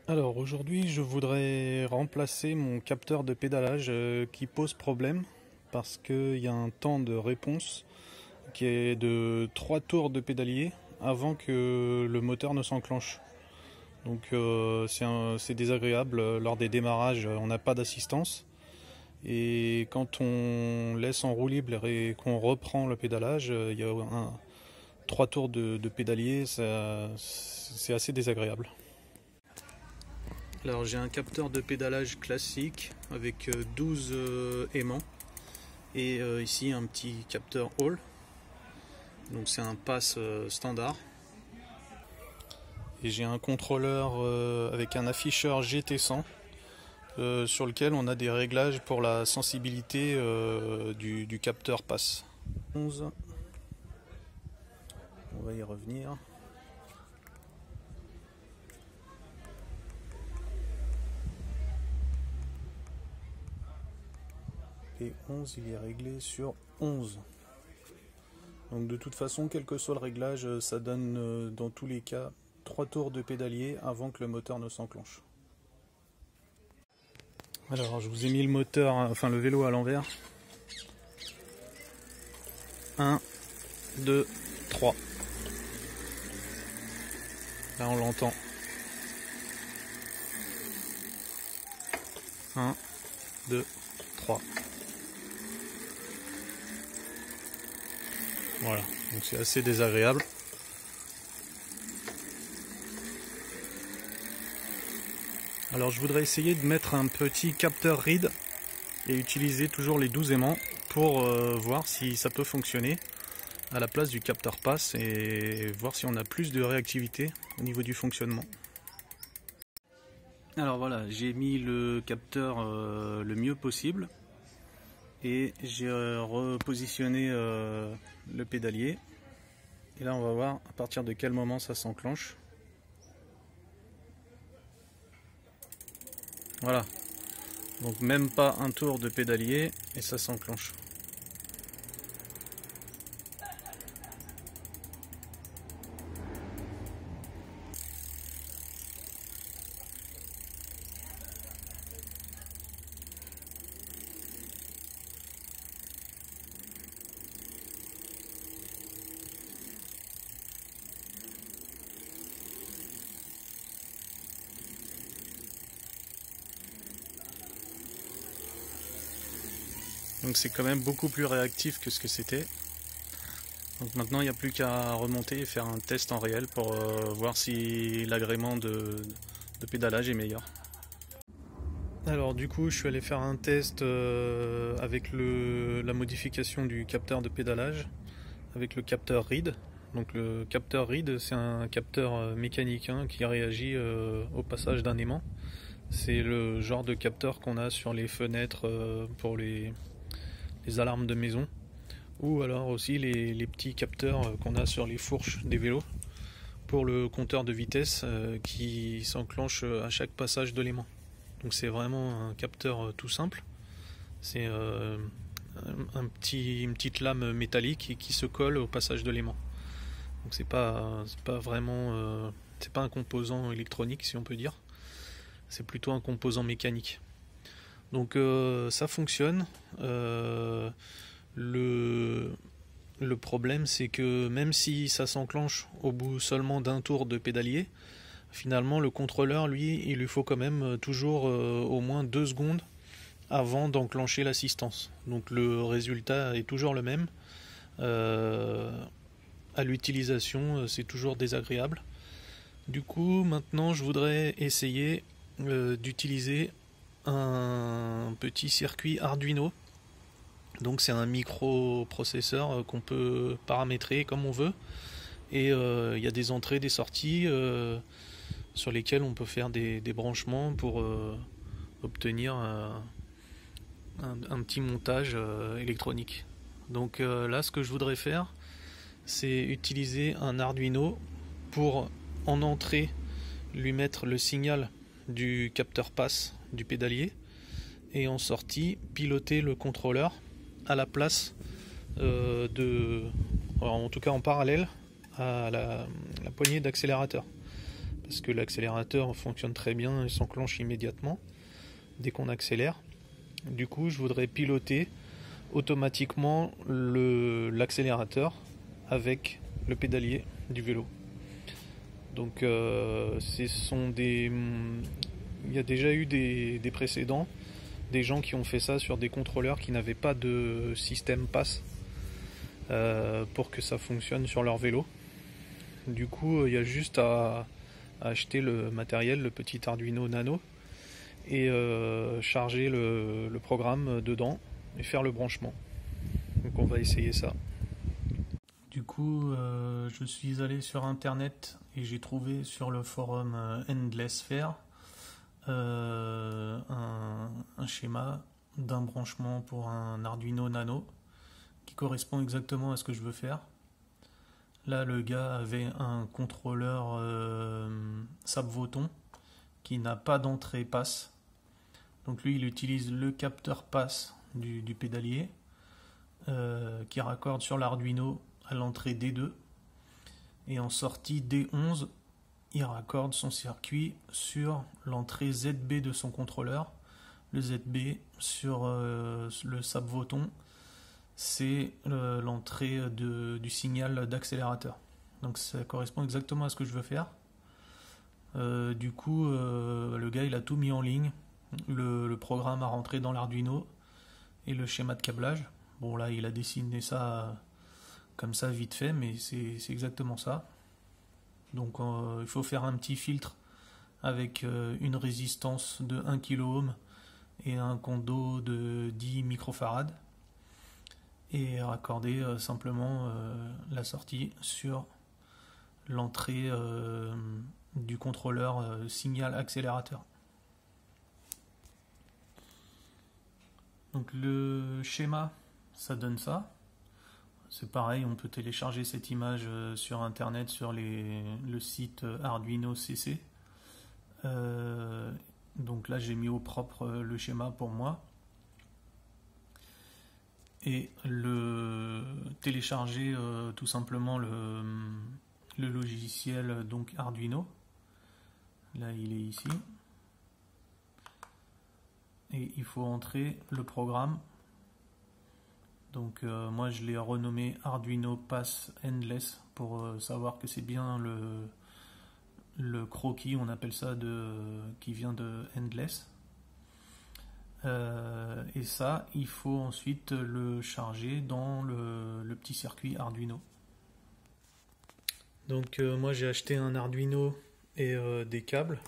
Alors aujourd'hui je voudrais remplacer mon capteur de pédalage qui pose problème parce qu'il y a un temps de réponse qui est de 3 tours de pédalier avant que le moteur ne s'enclenche. Donc c'est désagréable, lors des démarrages on n'a pas d'assistance et quand on laisse en roue libre et qu'on reprend le pédalage, il y a 3 tours de pédalier, c'est assez désagréable. Alors j'ai un capteur de pédalage classique avec 12 aimants et ici un petit capteur Hall, donc c'est un pass standard, et j'ai un contrôleur avec un afficheur GT100 sur lequel on a des réglages pour la sensibilité du capteur pass 11. On va y revenir. Et 11 il est réglé sur 11. Donc de toute façon, quel que soit le réglage, ça donne dans tous les cas 3 tours de pédalier avant que le moteur ne s'enclenche. Alors je vous ai mis le moteur, enfin le vélo à l'envers. 1, 2, 3. Là on l'entend. 1, 2, 3. Voilà, donc c'est assez désagréable. Alors je voudrais essayer de mettre un petit capteur reed et utiliser toujours les 12 aimants pour voir si ça peut fonctionner à la place du capteur pass et voir si on a plus de réactivité au niveau du fonctionnement. Alors voilà, j'ai mis le capteur le mieux possible et j'ai repositionné le pédalier, et là on va voir à partir de quel moment ça s'enclenche. Voilà, donc même pas un tour de pédalier et ça s'enclenche. Donc c'est quand même beaucoup plus réactif que ce que c'était. Donc maintenant il n'y a plus qu'à remonter et faire un test en réel pour voir si l'agrément de pédalage est meilleur. Alors du coup je suis allé faire un test avec la modification du capteur de pédalage avec le capteur reed. Donc le capteur reed, c'est un capteur mécanique qui réagit au passage d'un aimant. C'est le genre de capteur qu'on a sur les fenêtres pour les alarmes de maison, ou alors aussi les petits capteurs qu'on a sur les fourches des vélos pour le compteur de vitesse qui s'enclenche à chaque passage de l'aimant. Donc c'est vraiment un capteur tout simple. C'est une petite lame métallique qui se colle au passage de l'aimant. Donc c'est pas vraiment c'est pas un composant électronique, si on peut dire. C'est plutôt un composant mécanique. Donc ça fonctionne. Le problème, c'est que même si ça s'enclenche au bout seulement d'un tour de pédalier, finalement le contrôleur, lui, il lui faut quand même toujours au moins 2 secondes avant d'enclencher l'assistance. Donc le résultat est toujours le même. À l'utilisation, c'est toujours désagréable. Du coup, maintenant, je voudrais essayer d'utiliser un petit circuit Arduino. Donc c'est un microprocesseur qu'on peut paramétrer comme on veut, et il y a des entrées, des sorties sur lesquelles on peut faire des branchements pour obtenir un petit montage électronique. Donc là ce que je voudrais faire, c'est utiliser un Arduino pour en entrée lui mettre le signal du capteur pass du pédalier, et en sortie piloter le contrôleur à la place en tout cas en parallèle à la poignée d'accélérateur, parce que l'accélérateur fonctionne très bien et s'enclenche immédiatement dès qu'on accélère. Du coup, je voudrais piloter automatiquement l'accélérateur avec le pédalier du vélo. Donc il y a déjà eu des précédents, des gens qui ont fait ça sur des contrôleurs qui n'avaient pas de système pass pour que ça fonctionne sur leur vélo. Du coup, il y a juste à acheter le matériel, le petit Arduino Nano, et charger le programme dedans et faire le branchement. Donc on va essayer ça. Du coup, je suis allé sur internet et j'ai trouvé sur le forum Endless Fair un schéma d'un branchement pour un Arduino Nano qui correspond exactement à ce que je veux faire. Là, le gars avait un contrôleur Sabvoton qui n'a pas d'entrée passe. Donc lui, il utilise le capteur passe du pédalier qui raccorde sur l'Arduino à l'entrée D2. Et en sortie D11, il raccorde son circuit sur l'entrée ZB de son contrôleur. Le ZB sur le Sabvoton, c'est l'entrée du signal d'accélérateur. Donc ça correspond exactement à ce que je veux faire. Du coup, le gars, il a tout mis en ligne. Le programme a rentré dans l'Arduino et le schéma de câblage. Bon, là, il a dessiné ça comme ça vite fait, mais c'est exactement ça. Donc il faut faire un petit filtre avec une résistance de 1 kΩ et un condo de 10 microfarads et raccorder simplement la sortie sur l'entrée du contrôleur signal accélérateur. Donc le schéma, ça donne ça. C'est pareil, on peut télécharger cette image sur internet sur le site Arduino CC. Donc là j'ai mis au propre le schéma pour moi. Et télécharger tout simplement le logiciel donc Arduino. Là il est ici. Et il faut entrer le programme. Donc moi je l'ai renommé Arduino Pass Endless pour savoir que c'est bien le croquis, on appelle ça, qui vient de Endless. Et ça, il faut ensuite le charger dans le petit circuit Arduino. Donc moi j'ai acheté un Arduino et des câbles,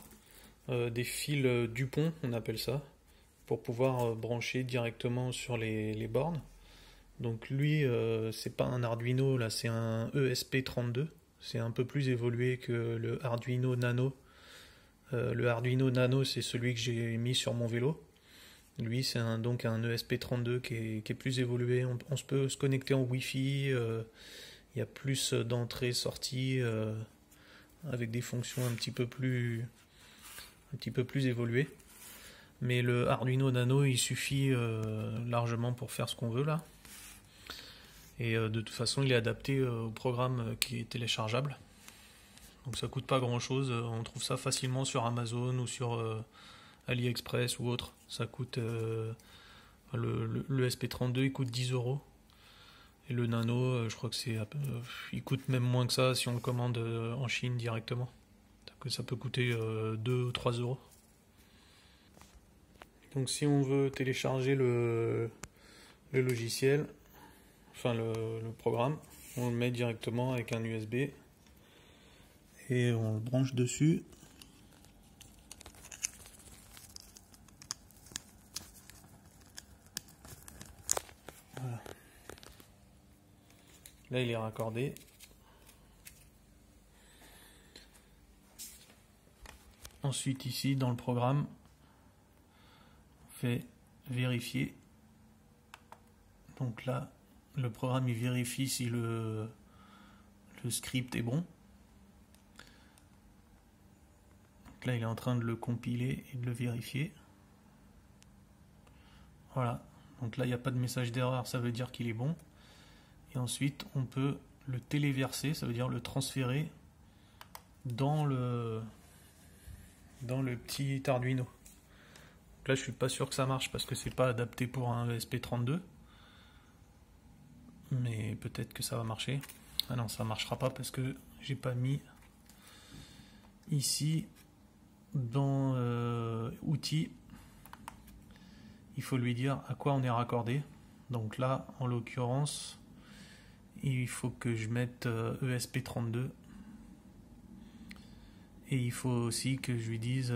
des fils Dupont, on appelle ça, pour pouvoir brancher directement sur les bornes. Donc lui, c'est pas un Arduino, là c'est un ESP32. C'est un peu plus évolué que le Arduino Nano. Le Arduino Nano, c'est celui que j'ai mis sur mon vélo. Lui, c'est donc un ESP32 qui est plus évolué. On peut se connecter en Wi-Fi. Il y a plus d'entrées-sorties avec des fonctions un petit peu plus évoluées. Mais le Arduino Nano, il suffit largement pour faire ce qu'on veut là. Et de toute façon, il est adapté au programme qui est téléchargeable. Donc ça coûte pas grand chose. On trouve ça facilement sur Amazon ou sur AliExpress ou autre. Ça coûte le SP32, il coûte 10 €. Et le Nano, je crois que il coûte même moins que ça si on le commande en Chine directement. Donc ça peut coûter 2 ou 3 €. Donc si on veut télécharger le logiciel, enfin le programme, on le met directement avec un USB et on le branche dessus. Voilà. Là il est raccordé. Ensuite ici dans le programme, on fait vérifier. Donc là le programme il vérifie si le script est bon. Donc là il est en train de le compiler et de le vérifier. Voilà, donc là il n'y a pas de message d'erreur, ça veut dire qu'il est bon. Et ensuite on peut le téléverser, ça veut dire le transférer dans le le petit Arduino. Donc là je suis pas sûr que ça marche parce que c'est pas adapté pour un ESP32. Mais peut-être que ça va marcher. Ah non, ça marchera pas parce que j'ai pas mis ici dans outils. Il faut lui dire à quoi on est raccordé. Donc là, en l'occurrence, il faut que je mette ESP32. Et il faut aussi que je lui dise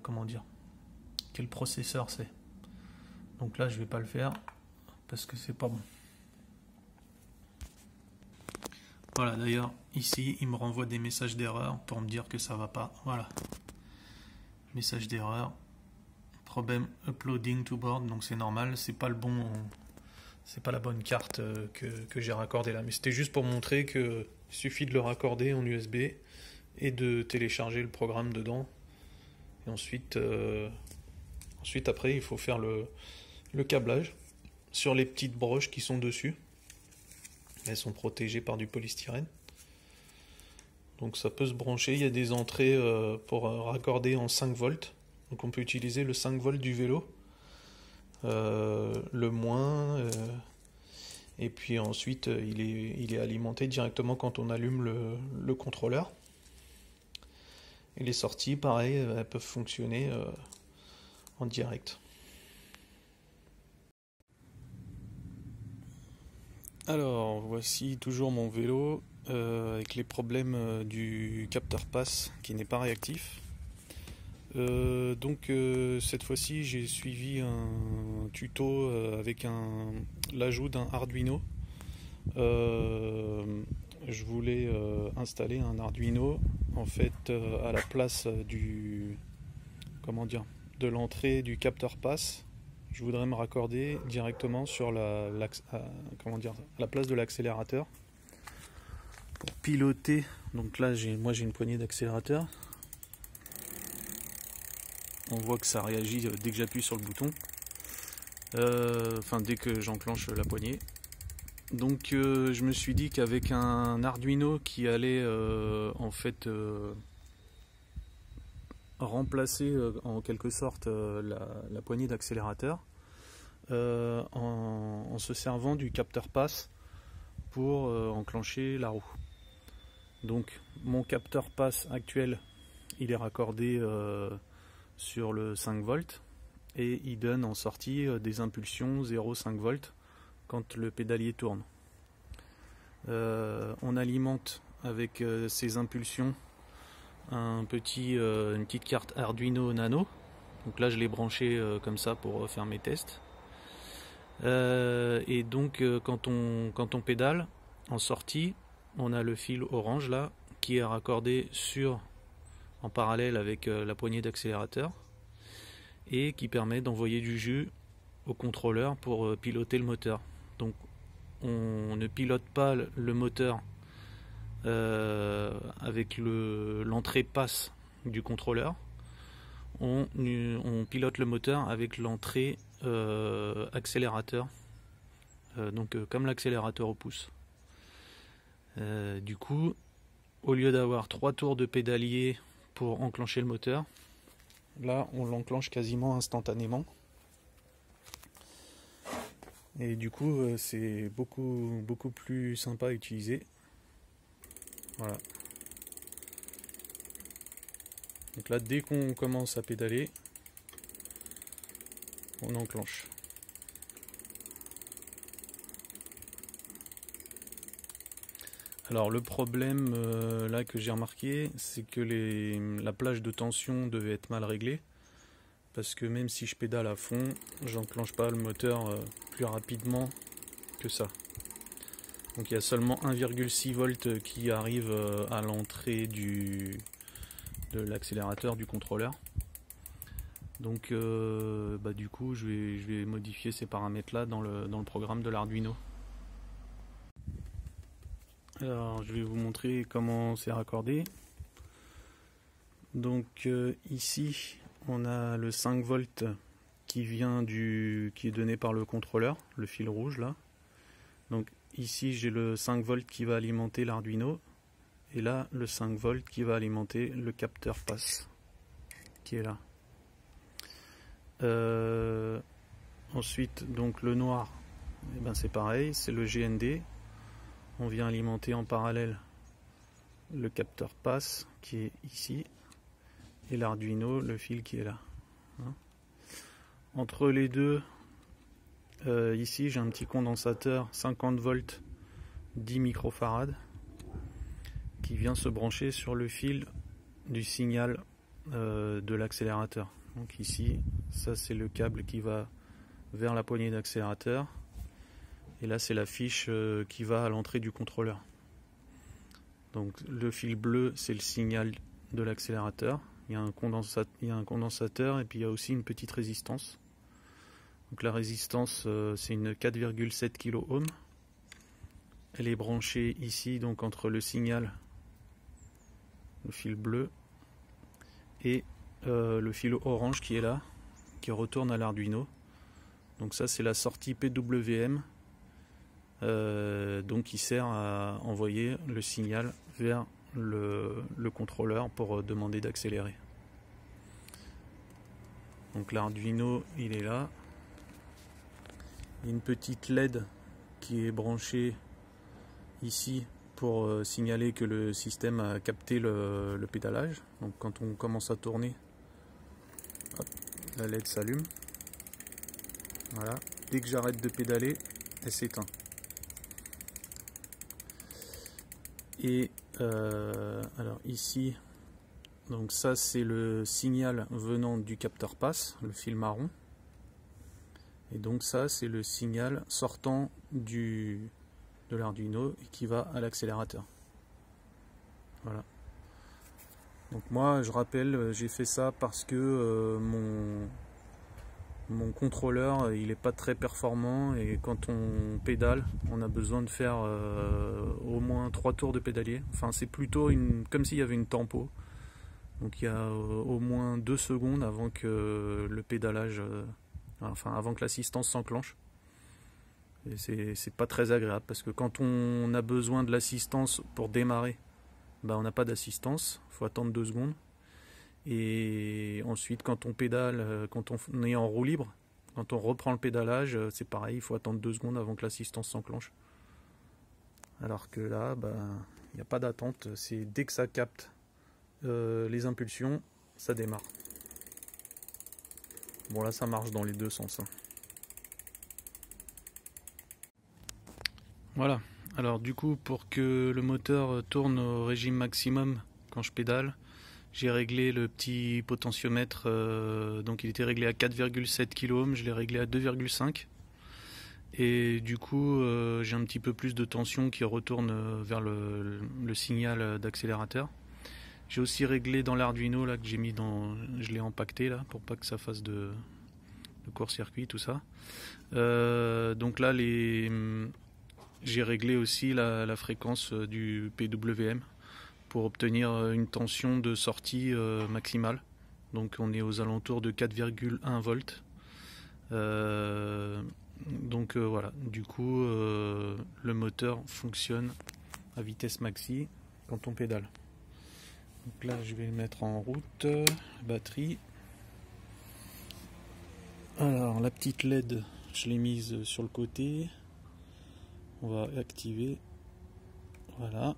comment dire, quel processeur c'est. Donc là, je vais pas le faire parce que c'est pas bon. Voilà, d'ailleurs, ici, il me renvoie des messages d'erreur pour me dire que ça va pas. Voilà. Message d'erreur. Problème uploading to board, donc c'est normal, c'est pas le bon. C'est pas la bonne carte que j'ai raccordée là. Mais c'était juste pour montrer que il suffit de le raccorder en USB et de télécharger le programme dedans. Et ensuite après, il faut faire le câblage sur les petites broches qui sont dessus. Elles sont protégées par du polystyrène. Donc ça peut se brancher. Il y a des entrées pour raccorder en 5 volts. Donc on peut utiliser le 5 volts du vélo. Le moins. Et puis ensuite, il est alimenté directement quand on allume le contrôleur. Et les sorties, pareil, elles peuvent fonctionner en direct. Alors, voici toujours mon vélo avec les problèmes du capteur pass qui n'est pas réactif. Donc cette fois-ci, j'ai suivi un tuto avec l'ajout d'un Arduino. Je voulais installer un Arduino en fait à la place de l'entrée du capteur pass. Je voudrais me raccorder directement sur la place de l'accélérateur pour piloter. Donc là, moi j'ai une poignée d'accélérateur. On voit que ça réagit dès que j'appuie sur le bouton. Dès que j'enclenche la poignée. Donc je me suis dit qu'avec un Arduino qui allait remplacer en quelque sorte la poignée d'accélérateur en se servant du capteur pass pour enclencher la roue. Donc mon capteur pass actuel, il est raccordé sur le 5 volts et il donne en sortie des impulsions 0,5 volts quand le pédalier tourne. On alimente avec ces impulsions une petite carte Arduino Nano. Donc là je l'ai branché comme ça pour faire mes tests. Et donc quand on pédale en sortie, on a le fil orange là qui est raccordé en parallèle avec la poignée d'accélérateur et qui permet d'envoyer du jus au contrôleur pour piloter le moteur. Donc on ne pilote pas le moteur avec l'entrée passe du contrôleur. On pilote le moteur avec l'entrée accélérateur, comme l'accélérateur au pouce. Du coup, au lieu d'avoir 3 tours de pédalier pour enclencher le moteur, là on l'enclenche quasiment instantanément. Et du coup c'est beaucoup plus sympa à utiliser. Voilà. Donc là dès qu'on commence à pédaler, on enclenche. Alors le problème là que j'ai remarqué, c'est que la plage de tension devait être mal réglée. Parce que même si je pédale à fond, j'enclenche pas le moteur plus rapidement que ça. Donc il y a seulement 1,6 volts qui arrive à l'entrée de l'accélérateur du contrôleur. Donc du coup je vais modifier ces paramètres là dans le programme de l'Arduino. Alors je vais vous montrer comment c'est raccordé. Donc ici on a le 5 volts qui est donné par le contrôleur, le fil rouge là. Donc ici j'ai le 5 volts qui va alimenter l'Arduino et là le 5 volts qui va alimenter le capteur passe qui est là. Ensuite donc le noir, eh ben, c'est pareil, c'est le GND. On vient alimenter en parallèle le capteur passe qui est ici et l'Arduino, le fil qui est là. Entre les deux, ici j'ai un petit condensateur 50 volts 10 microfarad qui vient se brancher sur le fil du signal de l'accélérateur. Donc ici, ça c'est le câble qui va vers la poignée d'accélérateur et là c'est la fiche qui va à l'entrée du contrôleur. Donc le fil bleu c'est le signal de l'accélérateur, il y a un condensateur et puis il y a aussi une petite résistance. Donc la résistance c'est une 4,7 kΩ. Elle est branchée ici donc entre le signal, le fil bleu, et le fil orange qui est là, qui retourne à l'Arduino. Donc ça c'est la sortie PWM, donc qui sert à envoyer le signal vers le contrôleur pour demander d'accélérer. Donc l'Arduino il est là. Il y a une petite LED qui est branchée ici pour signaler que le système a capté le pédalage. Donc quand on commence à tourner, hop, la LED s'allume. Voilà. Dès que j'arrête de pédaler, elle s'éteint. Et alors ici, donc ça c'est le signal venant du capteur passe, le fil marron. Et donc ça c'est le signal sortant de l'Arduino et qui va à l'accélérateur. Voilà. Donc moi je rappelle, j'ai fait ça parce que mon contrôleur il n'est pas très performant et quand on pédale on a besoin de faire au moins 3 tours de pédalier. Enfin c'est plutôt comme s'il y avait une tempo. Donc il y a au moins 2 secondes avant que le pédalage, avant que l'assistance s'enclenche. Et c'est pas très agréable parce que quand on a besoin de l'assistance pour démarrer, ben on n'a pas d'assistance, il faut attendre 2 secondes. Et ensuite quand on pédale, quand on est en roue libre, quand on reprend le pédalage, c'est pareil, il faut attendre 2 secondes avant que l'assistance s'enclenche. Alors que là, il n'y a pas d'attente, c'est dès que ça capte les impulsions, ça démarre. Bon là ça marche dans les deux sens. Voilà, alors du coup pour que le moteur tourne au régime maximum quand je pédale, j'ai réglé le petit potentiomètre, donc il était réglé à 4,7 kΩ, je l'ai réglé à 2,5 et du coup j'ai un petit peu plus de tension qui retourne vers le signal d'accélérateur. J'ai aussi réglé dans l'Arduino là que j'ai mis je l'ai empaqueté là pour pas que ça fasse de court-circuit tout ça. Donc là j'ai réglé aussi la fréquence du PWM pour obtenir une tension de sortie maximale. Donc on est aux alentours de 4,1 volts. Donc voilà, du coup le moteur fonctionne à vitesse maxi quand on pédale. Donc là je vais le mettre en route, batterie. Alors la petite LED je l'ai mise sur le côté. On va activer. Voilà.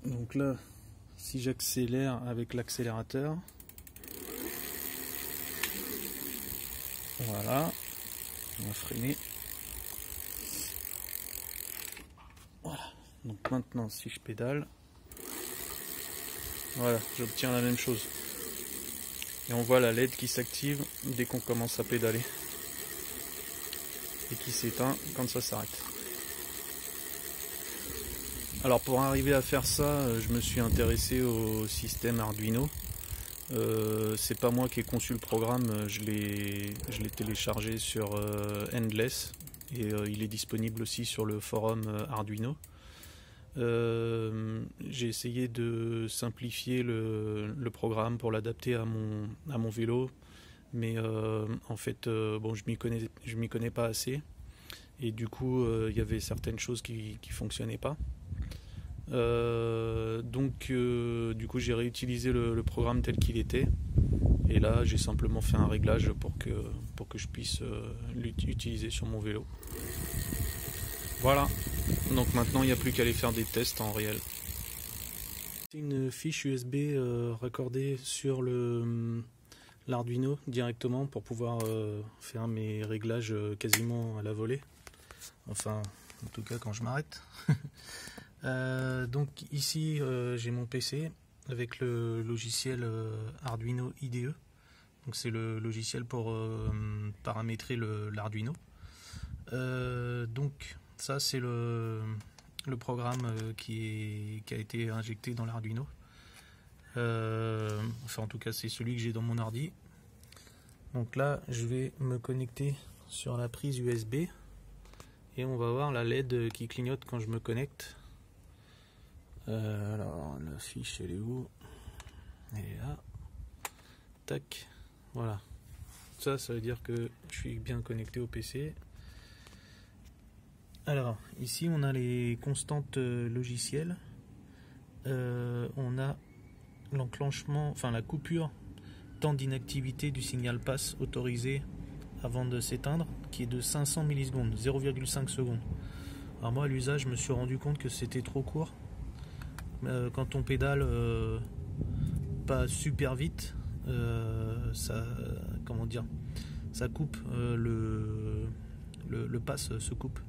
Donc là, si j'accélère avec l'accélérateur, voilà, on va freiner. Voilà. Donc maintenant, si je pédale, voilà, j'obtiens la même chose. Et on voit la LED qui s'active dès qu'on commence à pédaler. Et qui s'éteint quand ça s'arrête. Alors pour arriver à faire ça, je me suis intéressé au système Arduino. C'est pas moi qui ai conçu le programme, je l'ai téléchargé sur Endless et il est disponible aussi sur le forum Arduino. J'ai essayé de simplifier le programme pour l'adapter à mon vélo. Mais en fait, bon, je m'y connais pas assez. et du coup il y avait certaines choses qui fonctionnaient pas. Du coup j'ai réutilisé le programme tel qu'il était, et là j'ai simplement fait un réglage pour que je puisse l'utiliser sur mon vélo. Voilà, donc maintenant il n'y a plus qu'à aller faire des tests en réel. C'est une fiche USB raccordée sur l'Arduino directement pour pouvoir faire mes réglages quasiment à la volée. Enfin, en tout cas quand je m'arrête. Donc ici j'ai mon PC avec le logiciel Arduino IDE. Donc c'est le logiciel pour paramétrer l'Arduino. Donc ça c'est le programme qui a été injecté dans l'Arduino. Enfin en tout cas c'est celui que j'ai dans mon ordi. Donc là je vais me connecter sur la prise USB et on va voir la LED qui clignote quand je me connecte. Alors la fiche elle est où? Elle est là. Tac. Voilà. Ça veut dire que je suis bien connecté au PC. Alors ici on a les constantes logicielles. On a l'enclenchement, enfin la coupure temps d'inactivité du signal passe autorisé avant de s'éteindre, qui est de 500 millisecondes, 0,5 secondes. Alors moi à l'usage je me suis rendu compte que c'était trop court. Quand on pédale pas super vite, ça coupe, le pass se coupe.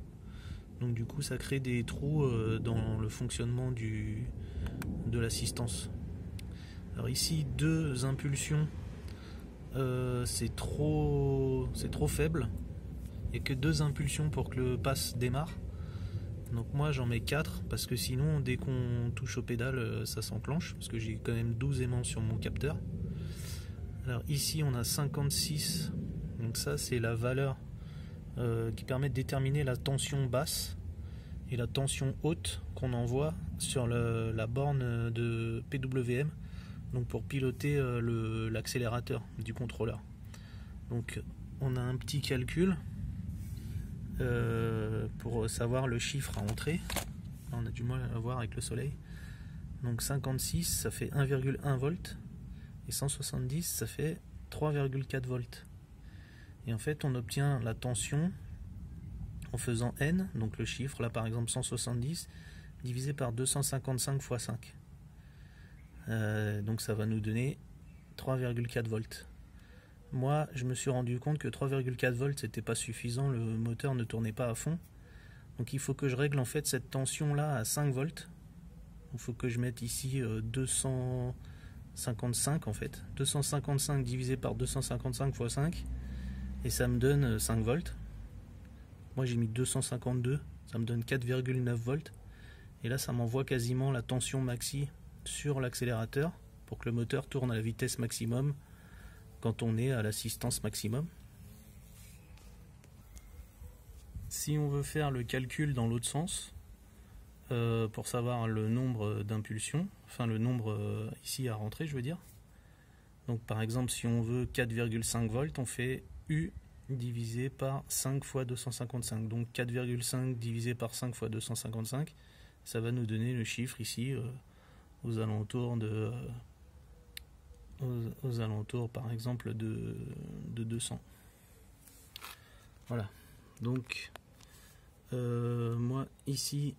Donc du coup ça crée des trous dans le fonctionnement de l'assistance. Alors ici 2 impulsions, c'est trop faible. Il n'y a que 2 impulsions pour que le pass démarre. Donc moi j'en mets 4 parce que sinon dès qu'on touche au pédale ça s'enclenche, parce que j'ai quand même 12 aimants sur mon capteur. Alors ici on a 56, donc ça c'est la valeur qui permet de déterminer la tension basse et la tension haute qu'on envoie sur la borne de PWM, donc pour piloter l'accélérateur du contrôleur. Donc on a un petit calcul pour savoir le chiffre à entrer. Là, on a du mal à voir avec le soleil. Donc 56 ça fait 1,1 volt et 170 ça fait 3,4 volts. Et en fait on obtient la tension en faisant n, donc le chiffre là par exemple 170 divisé par 255 x 5. Donc ça va nous donner 3,4 volts. Moi je me suis rendu compte que 3,4 volts c'était pas suffisant, le moteur ne tournait pas à fond. Donc il faut que je règle en fait cette tension là à 5 volts. Il faut que je mette ici 255 en fait. 255 divisé par 255 x 5 et ça me donne 5 volts. Moi j'ai mis 252, ça me donne 4,9 volts. Et là ça m'envoie quasiment la tension maxi sur l'accélérateur pour que le moteur tourne à la vitesse maximum quand on est à l'assistance maximum. Si on veut faire le calcul dans l'autre sens, pour savoir le nombre d'impulsions, enfin le nombre ici à rentrer je veux dire. Donc par exemple si on veut 4,5 volts, on fait U divisé par 5 fois 255. Donc 4,5 divisé par 5 fois 255, ça va nous donner le chiffre ici aux alentours par exemple de 200. Voilà. Donc moi ici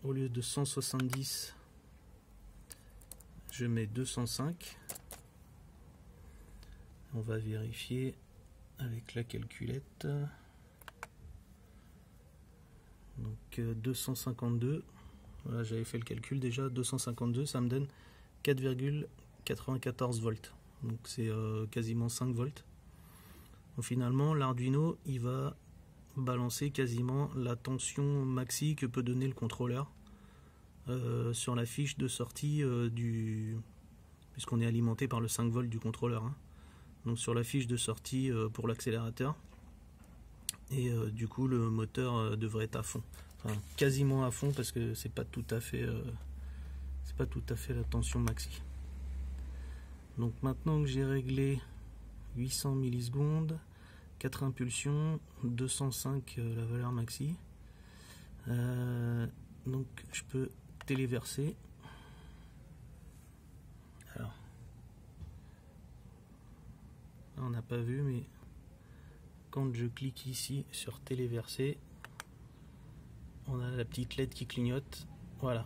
au lieu de 170 je mets 205. On va vérifier avec la calculette. Donc 252, voilà, j'avais fait le calcul déjà. 252 ça me donne 4,94 volts, donc c'est quasiment 5 volts. Donc finalement l'Arduino il va balancer quasiment la tension maxi que peut donner le contrôleur sur la fiche de sortie puisqu'on est alimenté par le 5 volts du contrôleur, hein. Donc sur la fiche de sortie pour l'accélérateur, et du coup le moteur devrait être à fond, enfin quasiment à fond, parce que c'est pas tout à fait la tension maxi. Donc maintenant que j'ai réglé 800 millisecondes, 4 impulsions, 205 la valeur maxi. Donc je peux téléverser. Alors, là, on n'a pas vu, mais quand je clique ici sur téléverser, on a la petite LED qui clignote. Voilà,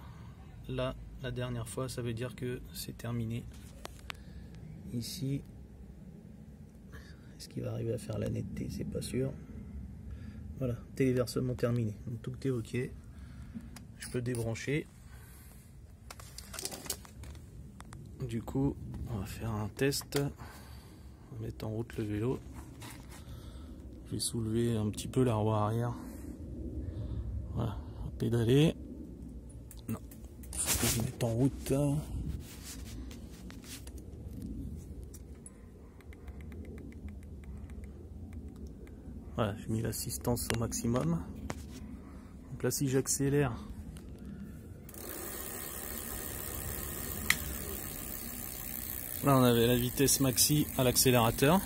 là la dernière fois, ça veut dire que c'est terminé. Ici, est-ce qu'il va arriver à faire la netteté? C'est pas sûr. Voilà, téléversement terminé. Donc tout est ok. Je peux débrancher. Du coup, on va faire un test. On va mettre en route le vélo. Je vais soulever un petit peu la roue arrière. Voilà, on va pédaler. Non, il faut que je mette en route. Voilà, j'ai mis l'assistance au maximum. Donc là, si j'accélère, là on avait la vitesse maxi à l'accélérateur.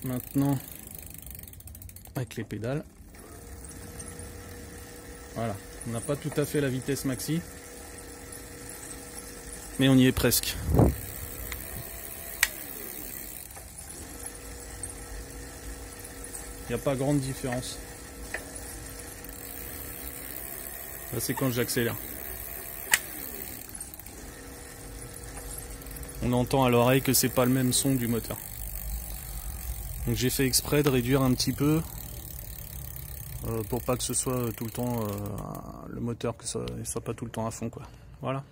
Maintenant, avec les pédales, voilà, on n'a pas tout à fait la vitesse maxi, mais on y est presque. Il n'y a pas grande différence. Là, c'est quand j'accélère. On entend à l'oreille que c'est pas le même son du moteur. Donc j'ai fait exprès de réduire un petit peu pour pas que ce soit tout le temps le moteur, que ça soit pas tout le temps à fond, quoi. Voilà.